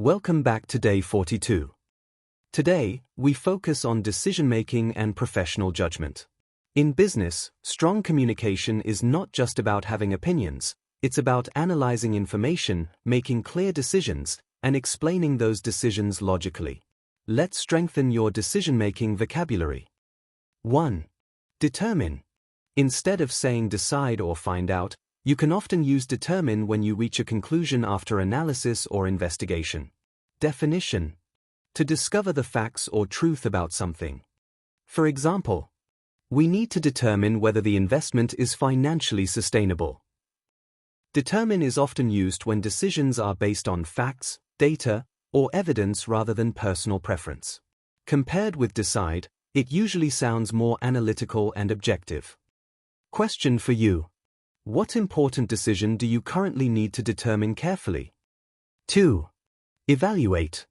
Welcome back to day 42. Today, we focus on decision-making and professional judgment. In business, strong communication is not just about having opinions, it's about analyzing information, making clear decisions, and explaining those decisions logically. Let's strengthen your decision-making vocabulary. 1. Determine. Instead of saying decide or find out, you can often use determine when you reach a conclusion after analysis or investigation. Definition. To discover the facts or truth about something. For example, we need to determine whether the investment is financially sustainable. Determine is often used when decisions are based on facts, data, or evidence rather than personal preference. Compared with decide, it usually sounds more analytical and objective. Question for you. What important decision do you currently need to determine carefully? 2. Evaluate.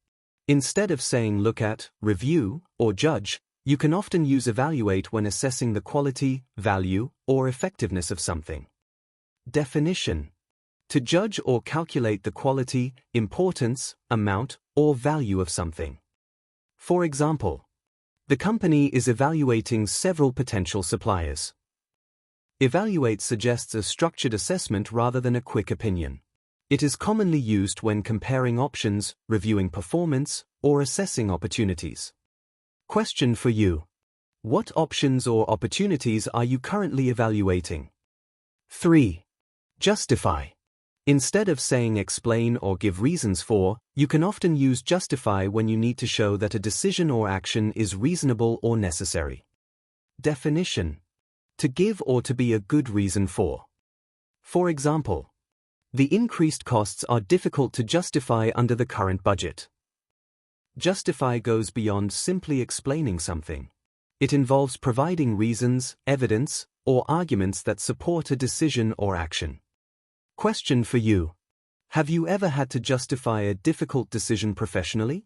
Instead of saying look at, review, or judge, you can often use evaluate when assessing the quality, value, or effectiveness of something. Definition. To judge or calculate the quality, importance, amount, or value of something. For example, the company is evaluating several potential suppliers. Evaluate suggests a structured assessment rather than a quick opinion. It is commonly used when comparing options, reviewing performance, or assessing opportunities. Question for you. What options or opportunities are you currently evaluating? 3. Justify. Instead of saying explain or give reasons for, you can often use justify when you need to show that a decision or action is reasonable or necessary. Definition. To give or to be a good reason for. For example, the increased costs are difficult to justify under the current budget. Justify goes beyond simply explaining something. It involves providing reasons, evidence, or arguments that support a decision or action. Question for you. Have you ever had to justify a difficult decision professionally?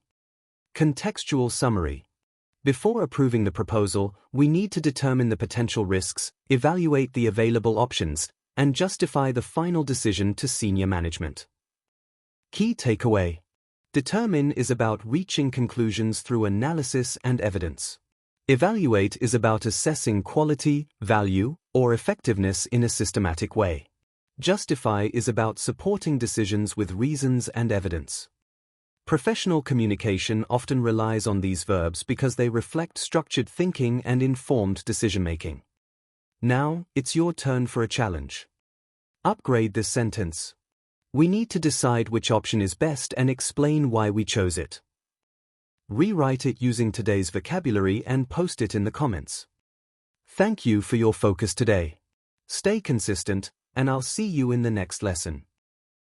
Contextual summary. Before approving the proposal, we need to determine the potential risks, evaluate the available options, and justify the final decision to senior management. Key takeaway. Determine is about reaching conclusions through analysis and evidence. Evaluate is about assessing quality, value, or effectiveness in a systematic way. Justify is about supporting decisions with reasons and evidence. Professional communication often relies on these verbs because they reflect structured thinking and informed decision-making. Now, it's your turn for a challenge. Upgrade this sentence. We need to decide which option is best and explain why we chose it. Rewrite it using today's vocabulary and post it in the comments. Thank you for your focus today. Stay consistent, and I'll see you in the next lesson.